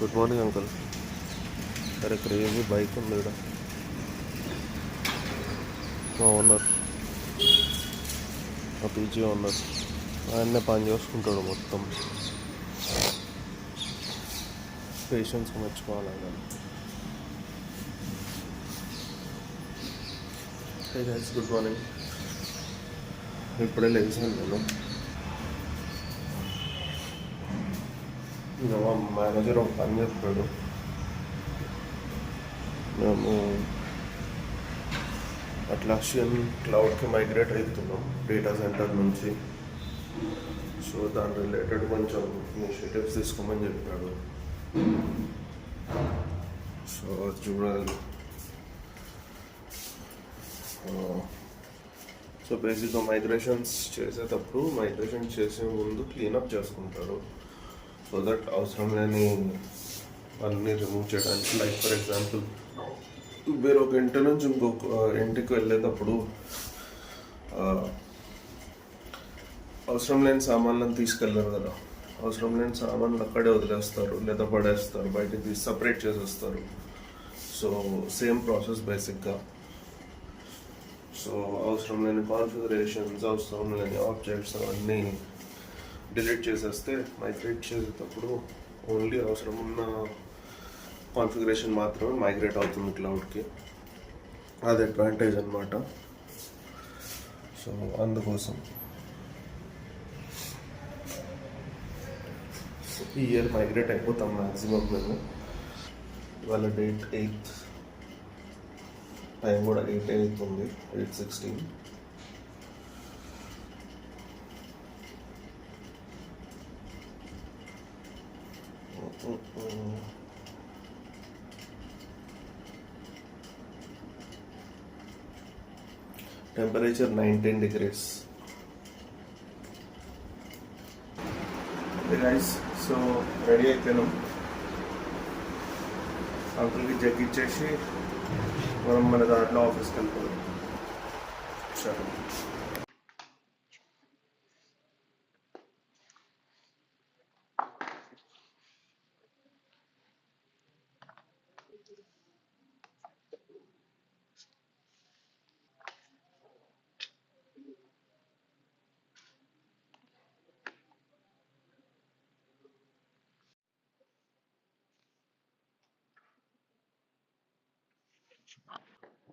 Good morning uncle. అరే crazy bike ఉంది ఇక్కడ. మా ఓనర్, మా పీజీ ఓనర్ ఆయన్నే పని చేసుకుంటాడు మొత్తం. పేషెన్స్ మెచ్చుకోవాలి ఆయన. Hey guys, good morning. ఇప్పుడే లేచాను నేను. ఇంకా మా మేనేజర్ ఒక పని చెప్పాడు. మేము అట్లాసియన్ క్లౌడ్కి మైగ్రేట్ అవుతున్నాం డేటా సెంటర్ నుంచి. సో దాని రిలేటెడ్ కొంచెం ఇనిషియేటివ్స్ తీసుకోమని చెప్పాడు. సో చూడాలి. సో బేసిక్గా మైగ్రేషన్స్ చేసేటప్పుడు మైగ్రేషన్ చేసే ముందు క్లీనప్ చేసుకుంటారు. సో దట్ అవసరం లేని అన్నీ రిమూవ్ చేయడానికి. లైక్ ఫర్ ఎగ్జాంపుల్, మీరు ఒక ఇంటి నుంచి ఇంకొక ఇంటికి వెళ్ళేటప్పుడు అవసరం లేని సామాన్లను తీసుకెళ్ళరు కదా. అవసరం లేని సామాన్లు అక్కడే వదిలేస్తారు లేదా పడేస్తారు, బయటకు తీసి సపరేట్ చేసేస్తారు. సో సేమ్ ప్రాసెస్ బేసిక్గా. సో అవసరం లేని కాన్ఫిగరేషన్స్, అవసరం లేని ఆబ్జెక్ట్స్ అవన్నీ డిలీట్ చేసేస్తే మైగ్రేట్ చేసేటప్పుడు ఓన్లీ అవసరం ఉన్న కాన్ఫిగరేషన్ మాత్రమే మైగ్రేట్ అవుతుంది క్లౌడ్కి. అది అడ్వాంటేజ్ అనమాట. సో అందుకోసం ఈ ఇయర్ మైగ్రేట్ అయిపోతాం మ్యాక్సిమం మేము. ఇవాళ డేట్ 8th, టైం కూడా 8 అవుతుంది, 8:16. Temperature 19 degrees. Guys, so ready అయిపోయినాం. అంకుల్కి జగ్ ఇచ్చేసి మనం మన దాంట్లో ఆఫీస్కి వెళ్ళిపోయాం. సరే,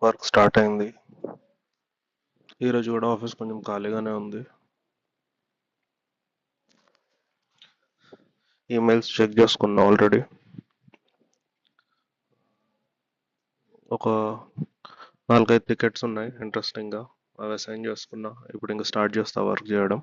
వర్క్ స్టార్ట్ అయింది. ఈరోజు కూడా ఆఫీస్ కొంచెం ఖాళీగానే ఉంది. ఈమెయిల్స్ చెక్ చేసుకున్నా ఆల్రెడీ. ఒక 4-5 టికెట్స్ ఉన్నాయి ఇంట్రెస్టింగ్గా, అవి అసైన్ చేసుకున్నా. ఇప్పుడు ఇంకా స్టార్ట్ చేస్తా వర్క్ చేయడం.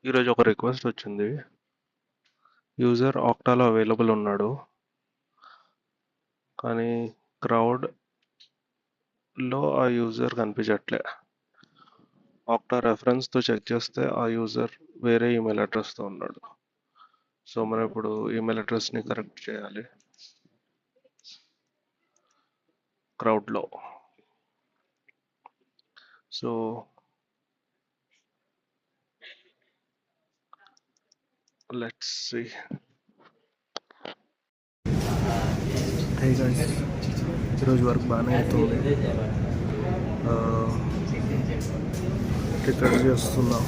ఈరోజు ఒక రిక్వెస్ట్ వచ్చింది. యూజర్ ఆక్టాలో అవైలబుల్ ఉన్నాడు, కానీ క్రౌడ్లో ఆ యూజర్ కనిపించట్లే. ఆక్టా రెఫరెన్స్తో చెక్ చేస్తే ఆ యూజర్ వేరే ఈమెయిల్ అడ్రస్తో ఉన్నాడు. సో మనం ఇప్పుడు ఈమెయిల్ అడ్రస్ని కరెక్ట్ చేయాలి క్రౌడ్లో. So let's see. Hey guys, ఈరోజు వర్క్ బాగానే అవుతుంది. టికెట్ చేస్తున్నాం,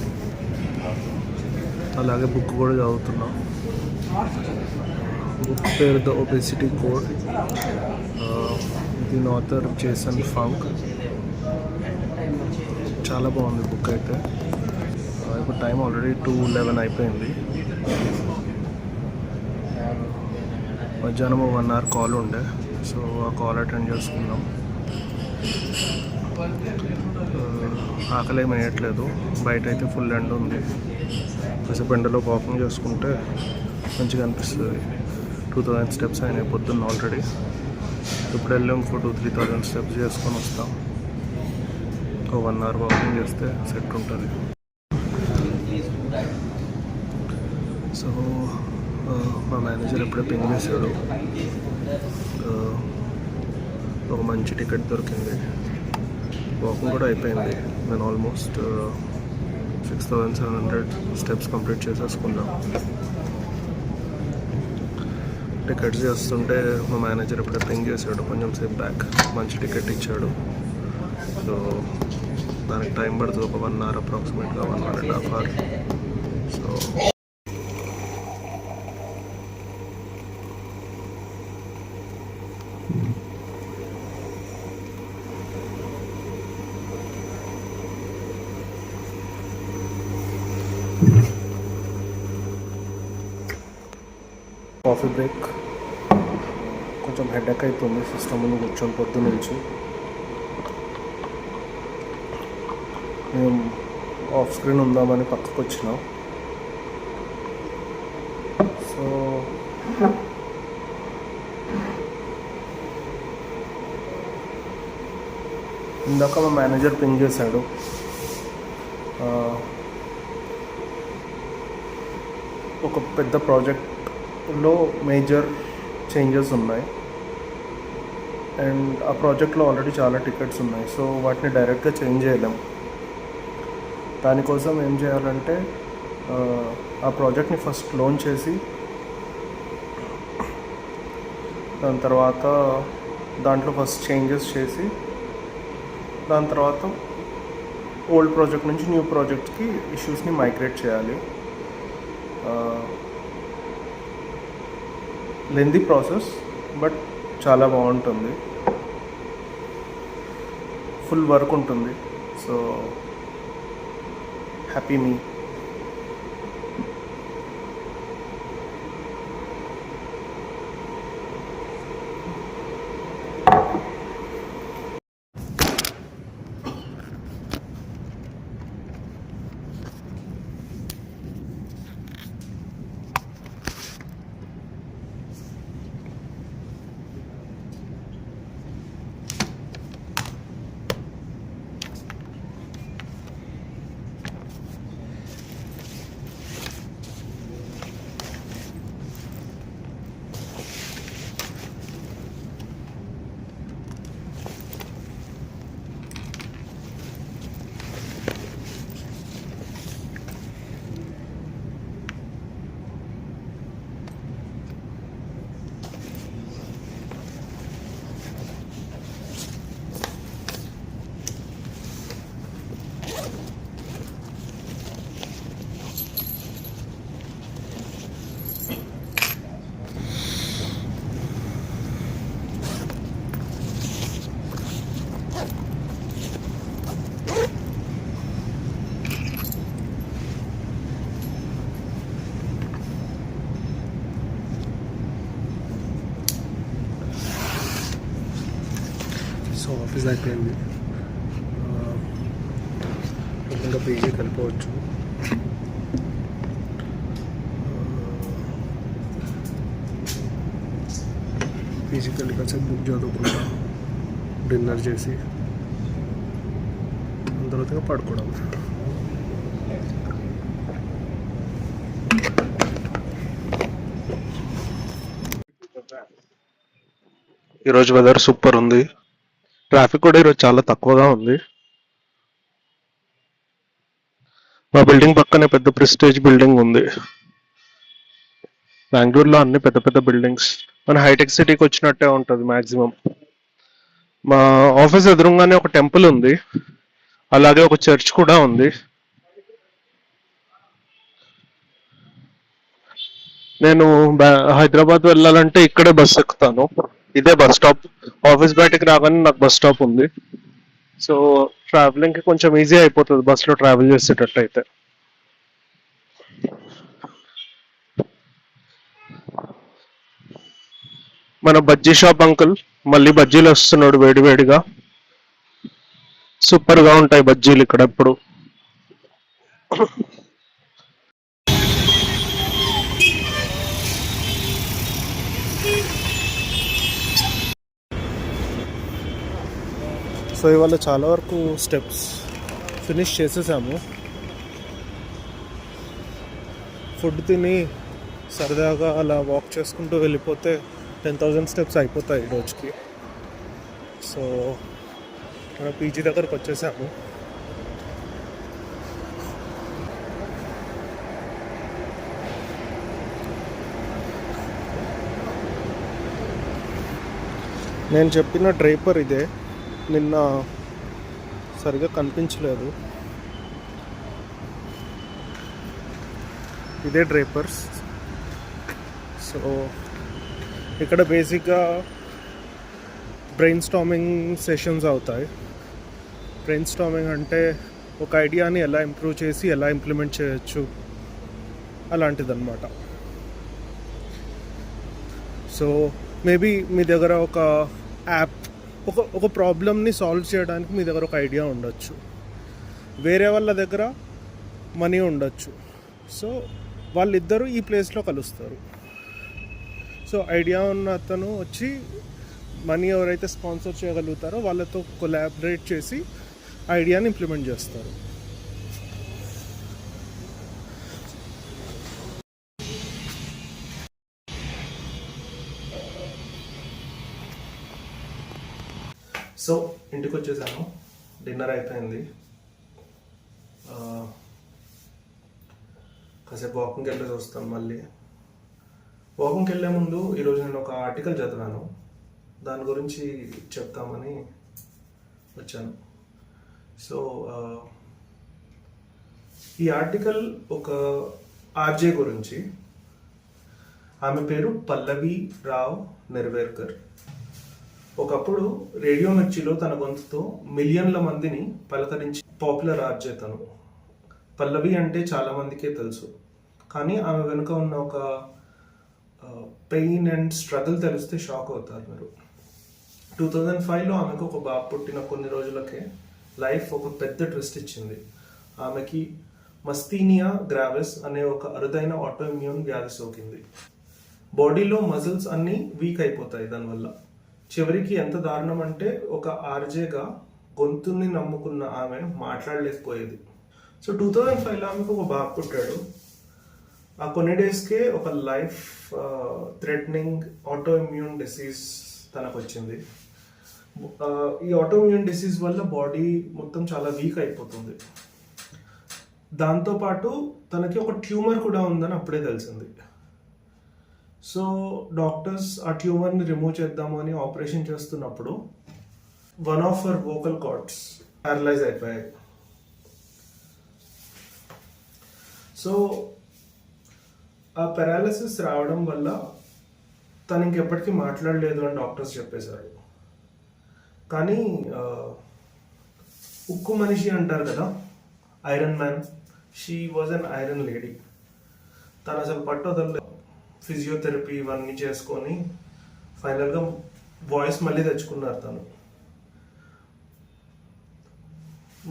అలాగే బుక్ కూడా చదువుతున్నాం. బుక్ పేరు ద ఒబెసిటీ కోడ్. దీని ఆథర్ జేసన్ ఫంక్. చాలా బాగుంది బుక్ అయితే. ఇప్పుడు టైం ఆల్రెడీ 2:11 అయిపోయింది. మధ్యాహ్నం 1 hour కాల్ ఉండే, సో ఆ కాల్ అటెండ్ చేసుకున్నాం. ఆకలి ఏమి వేయట్లేదు, బయట అయితే ఫుల్ ఎండ ఉంది. కాసేపు ఎండలో వాకింగ్ చేసుకుంటే మంచిగా అనిపిస్తుంది. 2000 steps అయినాయి పొద్దున్న ఆల్రెడీ. ఇప్పుడు వెళ్ళి ఇంకో 2-3,000 steps చేసుకొని వస్తాం. ఒక 1 hour వాకింగ్ చేస్తే సెట్ ఉంటుంది. సో మా మేనేజర్ ఎప్పుడే పింగ్ చేశాడు, ఒక మంచి టికెట్ దొరికింది. వాకింగ్ కూడా అయిపోయింది. నేను ఆల్మోస్ట్ 6,700 steps కంప్లీట్ చేసేసుకున్నాం. టికెట్స్ చేస్తుంటే మా మేనేజర్ ఎప్పుడే పింగ్ చేశాడు కొంచెం సేపు బ్యాక్, మంచి టికెట్ ఇచ్చాడు. సో దానికి టైం పడుతుంది, ఒక 1 hour అప్రాక్సిమేట్గా, 1.5 hour. So coffee break. కొంచెం హెడేక్ అవుతుంది సిస్టమ్ ముందు కూర్చొని పొద్దున్న నుంచి. మేము ఆఫ్ స్క్రీన్ ఉందామని పక్కకు వచ్చినాం. సో ఇందాక మా మేనేజర్ పింగ్ చేశాడు, ఒక పెద్ద ప్రాజెక్ట్లో మేజర్ చేంజెస్ ఉన్నాయి అండ్ ఆ ప్రాజెక్ట్లో ఆల్రెడీ చాలా టికెట్స్ ఉన్నాయి. సో వాటిని డైరెక్ట్గా చేంజ్ చేయలేం. దానికోసం ఏం చేయాలంటే ఆ ప్రాజెక్ట్ని ఫస్ట్ లాంచ్ చేసి దాని తర్వాత దాంట్లో ఫస్ట్ చేంజెస్ చేసి దాని తర్వాత ఓల్డ్ ప్రాజెక్ట్ నుంచి న్యూ ప్రాజెక్ట్కి ఇష్యూస్ని మైగ్రేట్ చేయాలి. లెందీ ప్రాసెస్, బట్ చాలా బాగుంటుంది. ఫుల్ వర్క్ ఉంటుంది. సో హ్యాపీ మీ. సో ఆఫీస్ అయిపోయింది, ఇంకా పీజీకి వెళ్ళిపోవచ్చు. పీజీకి వెళ్ళి కాసేపు బుక్ చదువుకుంటాం, డిన్నర్ చేసి తర్వాత పడుకోవడం. ఈరోజు వెదర్ సూపర్ ఉంది. ట్రాఫిక్ కూడా ఈరోజు చాలా తక్కువగా ఉంది. మా బిల్డింగ్ పక్కనే పెద్ద ప్రెస్టేజ్ బిల్డింగ్ ఉంది. బెంగళూరులో అన్ని పెద్ద పెద్ద బిల్డింగ్స్, మన హైటెక్ సిటీకి వచ్చినట్టే ఉంటుంది మ్యాక్సిమం. మా ఆఫీస్ ఎదురుగానే ఒక టెంపుల్ ఉంది, అలాగే ఒక చర్చ్ కూడా ఉంది. నేను హైదరాబాద్ వెళ్ళాలంటే ఇక్కడే బస్ ఎక్కుతాను, ఇదే బస్ స్టాప్. ఆఫీస్ బయటకు రాగానే నాకు బస్ స్టాప్ ఉంది. సో ట్రావెలింగ్ కి కొంచెం ఈజీ అయిపోతుంది బస్సులో ట్రావెల్ చేసేటట్టు అయితే. మన బజ్జీ షాప్ అంకుల్ మళ్ళీ బజ్జీలు వస్తున్నాడు వేడివేడిగా. సూపర్ గా ఉంటాయి బజ్జీలు ఇక్కడ ఎప్పుడు. సో ఇవాళ చాలా వరకు స్టెప్స్ ఫినిష్ చేసేసాము. ఫుడ్ తిని సరదాగా అలా వాక్ చేసుకుంటూ వెళ్ళిపోతే 10,000 స్టెప్స్ అయిపోతాయి రోజుకి. సో మనం పీజీ దగ్గరకు వచ్చేసాము. నేను చెప్పిన డ్రైపర్ ఇదే, నిన్న సరిగా కనిపించలేదు. ఇదే డ్రైపర్స్. సో ఇక్కడ బేసిక్గా బ్రెయిన్ స్టార్మింగ్ సెషన్స్ అవుతాయి. బ్రెయిన్ స్టార్మింగ్ అంటే ఒక ఐడియాని ఎలా ఇంప్రూవ్ చేసి ఎలా ఇంప్లిమెంట్ చేయొచ్చు అలాంటిదన్నమాట. సో మేబీ మీ దగ్గర ఒక యాప్, ఒక ప్రాబ్లమ్ని సాల్వ్ చేయడానికి మీ దగ్గర ఒక ఐడియా ఉండొచ్చు, వేరే వాళ్ళ దగ్గర మనీ ఉండొచ్చు. సో వాళ్ళిద్దరూ ఈ ప్లేస్లో కలుస్తారు. సో ఐడియా ఉన్న అతను వచ్చి మనీ ఎవరైతే స్పాన్సర్ చేయగలుగుతారో వాళ్ళతో కొలాబరేట్ చేసి ఐడియాని ఇంప్లిమెంట్ చేస్తారు. సో ఇంటికి వచ్చేసాను, డిన్నర్ అయిపోయింది. కాసేపు వాకింగ్కి వెళ్ళేసి వస్తాను. మళ్ళీ వాకింగ్కి వెళ్ళే ముందు ఈరోజు నేను ఒక ఆర్టికల్ చదివాను, దాని గురించి చెప్తామని వచ్చాను. సో ఈ ఆర్టికల్ ఒక ఆర్జే గురించి. ఆమె పేరు పల్లవి రావ్ నెర్వేర్కర్. ఒకప్పుడు రేడియో మిర్చిలో తన గొంతుతో మిలియన్ల మందిని పలకరించి పాపులర్ ఆర్జే తను. పల్లవి అంటే చాలా మందికే తెలుసు, కానీ ఆమె వెనుక ఉన్న ఒక పెయిన్ అండ్ స్ట్రగుల్ తెలిస్తే షాక్ అవుతారు మీరు. 2005లో ఆమెకు ఒక బాబు పుట్టిన కొన్ని రోజులకే లైఫ్ ఒక పెద్ద ట్విస్ట్ ఇచ్చింది. ఆమెకి మస్తీనియా గ్రావిస్ అనే ఒక అరుదైన ఆటోఇమ్యూన్ వ్యాధి సోకింది. బాడీలో మజిల్స్ అన్నీ వీక్ అయిపోతాయి దానివల్ల. చివరికి ఎంత దారుణం అంటే ఒక ఆర్జేగా గొంతుని నమ్ముకున్న ఆమె మాట్లాడలేకపోయేది. సో 2005లో ఆమెకు ఒక బాబు పుట్టాడు. ఆ కొన్ని డేస్కే ఒక లైఫ్ థ్రెటనింగ్ ఆటోఇమ్యూన్ డిసీజ్ తనకు వచ్చింది. ఈ ఆటోఇమ్యూన్ డిసీజ్ వల్ల బాడీ మొత్తం చాలా వీక్ అయిపోతుంది. దాంతోపాటు తనకి ఒక ట్యూమర్ కూడా ఉందని అప్పుడే తెలిసింది. సో డాక్టర్స్ ఆ ట్యూమర్ని రిమూవ్ చేద్దాము అని ఆపరేషన్ చేస్తున్నప్పుడు one of her vocal cords paralyse అయిపోయాయి. సో ఆ పారాలిసిస్ రావడం వల్ల తను ఇంకెప్పటికీ మాట్లాడలేదు అని డాక్టర్స్ చెప్పేశారు. కానీ ఉక్కు మనిషి అంటారు కదా, iron man, she was an iron lady. తను అసలు పట్టుదల ఫిజియోథెరపీ ఇవన్నీ చేసుకొని ఫైనల్గా వాయిస్ మళ్ళీ తెచ్చుకున్నారు. తను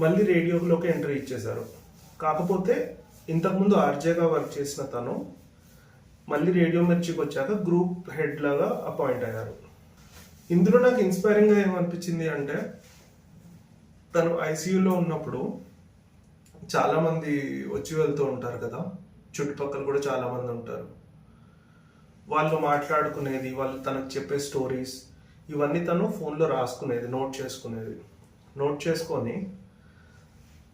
మళ్ళీ రేడియోలోకి ఎంట్రీ ఇచ్చేశారు. కాకపోతే ఇంతకుముందు ఆర్జేగా వర్క్ చేసిన తను మళ్ళీ రేడియో మిర్చికి వచ్చాక గ్రూప్ హెడ్ లాగా అపాయింట్ అయ్యారు. ఇందులో నాకు ఇన్స్పైరింగ్గా ఏమనిపించింది అంటే తను ఐసీయూలో ఉన్నప్పుడు చాలామంది వచ్చి వెళ్తూ ఉంటారు కదా, చుట్టుపక్కల కూడా చాలామంది ఉంటారు. వాళ్ళు మాట్లాడుకునేది, వాళ్ళు తనకు చెప్పే స్టోరీస్ ఇవన్నీ తను ఫోన్లో రాసుకునేది, నోట్ చేసుకొని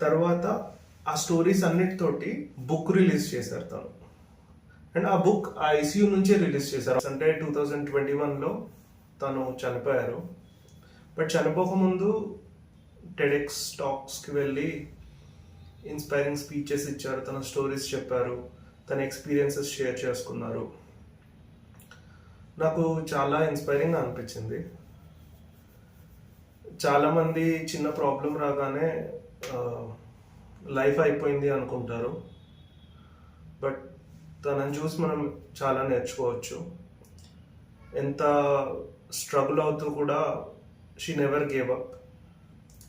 తర్వాత ఆ స్టోరీస్ అన్నిటితోటి బుక్ రిలీజ్ చేశారు తను. అండ్ ఆ బుక్ ఆ ఐసీయూ నుంచే రిలీజ్ చేశారు. అంటే 2021లో తను చనిపోయారు. బట్ చనిపోకముందు టెడెక్స్ టాక్స్కి వెళ్ళి ఇన్స్పైరింగ్ స్పీచెస్ ఇచ్చారు, తన స్టోరీస్ చెప్పారు, తన ఎక్స్పీరియన్సెస్ షేర్ చేసుకున్నారు. నాకు చాలా ఇన్స్పైరింగ్గా అనిపించింది. చాలామంది చిన్న ప్రాబ్లం రాగానే లైఫ్ అయిపోయింది అనుకుంటారు. బట్ తనని చూసి మనం చాలా నేర్చుకోవచ్చు. ఎంత స్ట్రగుల్ అవుతూ కూడా షీ నెవర్ గేవ్ అప్.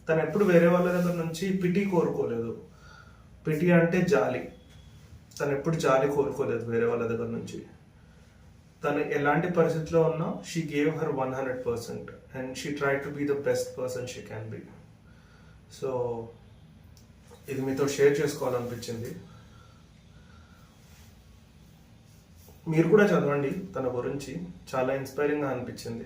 తను ఎప్పుడు వేరే వాళ్ళ దగ్గర నుంచి పిటీ కోరుకోలేదు. పిటీ అంటే జాలి. తను ఎప్పుడు జాలి కోరుకోలేదు వేరే వాళ్ళ దగ్గర నుంచి. తను ఎలాంటి పరిస్థితిలో ఉన్నా she gave her 100% and she try to be the best person she can be. So ఇది మీతో షేర్ చేసుకోవాలనిపించింది. మీరు కూడా చదవండి తన గురించి, చాలా ఇన్స్పైరింగ్గా అనిపించింది.